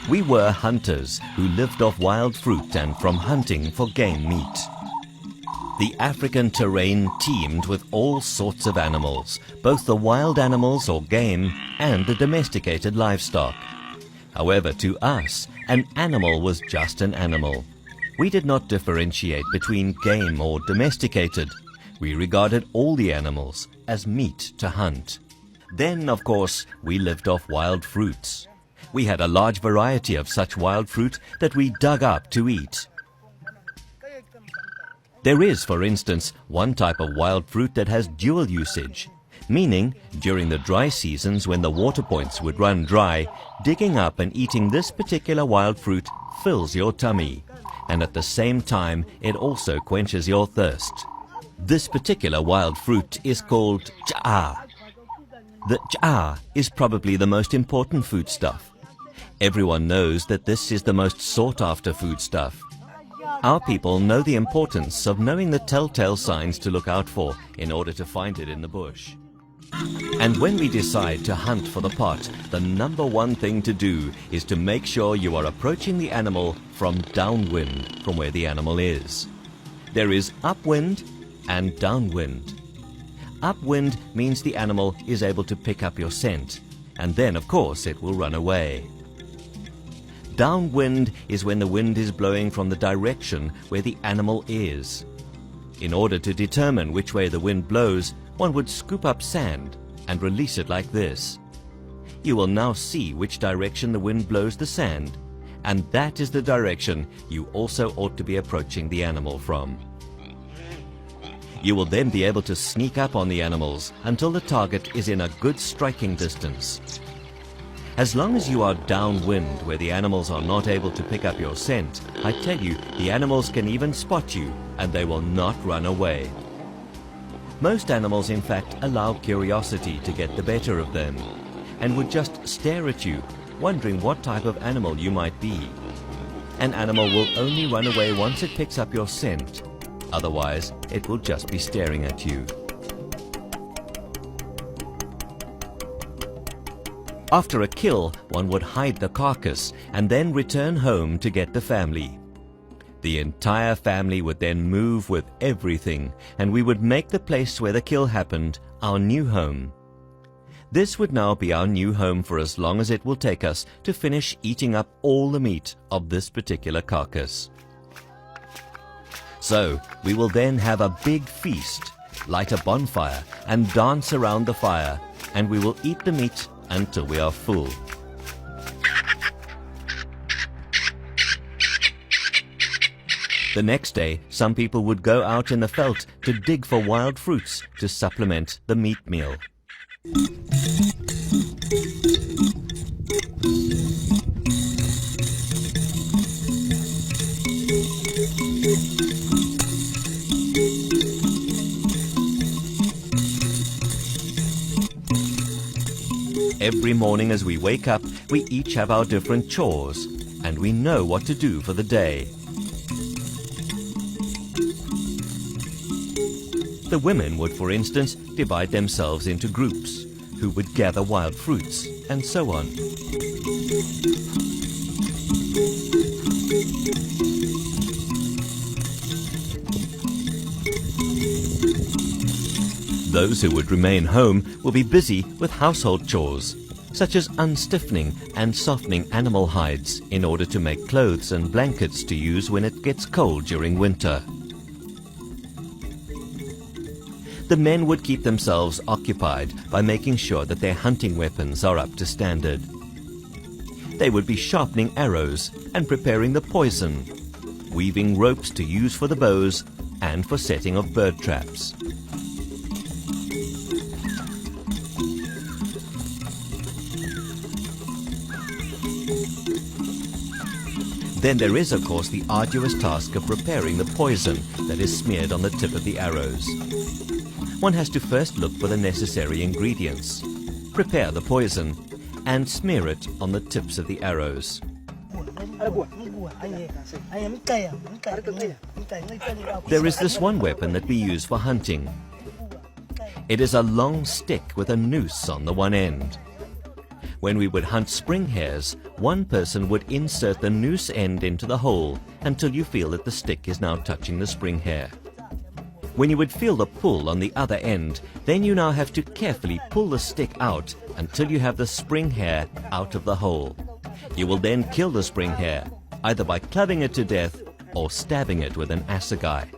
We were hunters who lived off wild fruit and from hunting for game meat. The African terrain teemed with all sorts of animals, both the wild animals or game and the domesticated livestock. However, to us, an animal was just an animal. We did not differentiate between game or domesticated. We regarded all the animals as meat to hunt. Then, of course, we lived off wild fruits. We had a large variety of such wild fruit that we dug up to eat. There is, for instance, one type of wild fruit that has dual usage, meaning during the dry seasons when the water points would run dry, digging up and eating this particular wild fruit fills your tummy, and at the same time it also quenches your thirst. This particular wild fruit is called cha'a. The cha'a is probably the most important foodstuff. Everyone knows that this is the most sought-after foodstuff. Our people know the importance of knowing the telltale signs to look out for in order to find it in the bush. And when we decide to hunt for the pot, the number one thing to do is to make sure you are approaching the animal from downwind from where the animal is. There is upwind and downwind. Upwind means the animal is able to pick up your scent, and then of course it will run away. Downwind is when the wind is blowing from the direction where the animal is. In order to determine which way the wind blows, one would scoop up sand and release it like this. You will now see which direction the wind blows the sand, and that is the direction you also ought to be approaching the animal from. You will then be able to sneak up on the animals until the target is in a good striking distance. As long as you are downwind where the animals are not able to pick up your scent, I tell you, the animals can even spot you and they will not run away. Most animals, in fact, allow curiosity to get the better of them and would just stare at you, wondering what type of animal you might be. An animal will only run away once it picks up your scent. Otherwise, it will just be staring at you. After a kill, one would hide the carcass and then return home to get the family. The entire family would then move with everything, and we would make the place where the kill happened our new home. This would now be our new home for as long as it will take us to finish eating up all the meat of this particular carcass. So, we will then have a big feast, light a bonfire, and dance around the fire, and we will eat the meat until we are full. The next day, some people would go out in the veld to dig for wild fruits to supplement the meat meal. Every morning as we wake up, we each have our different chores, and we know what to do for the day. The women would, for instance, divide themselves into groups, who would gather wild fruits, and so on. Those who would remain home will be busy with household chores, such as unstiffening and softening animal hides in order to make clothes and blankets to use when it gets cold during winter. The men would keep themselves occupied by making sure that their hunting weapons are up to standard. They would be sharpening arrows and preparing the poison, weaving ropes to use for the bows and for setting of bird traps. Then there is, of course, the arduous task of preparing the poison that is smeared on the tip of the arrows. One has to first look for the necessary ingredients, prepare the poison, and smear it on the tips of the arrows. There is this one weapon that we use for hunting. It is a long stick with a noose on the one end. When we would hunt spring hares, one person would insert the noose end into the hole until you feel that the stick is now touching the spring hare. When you would feel the pull on the other end, then you now have to carefully pull the stick out until you have the spring hare out of the hole. You will then kill the spring hare, either by clubbing it to death or stabbing it with an assegai.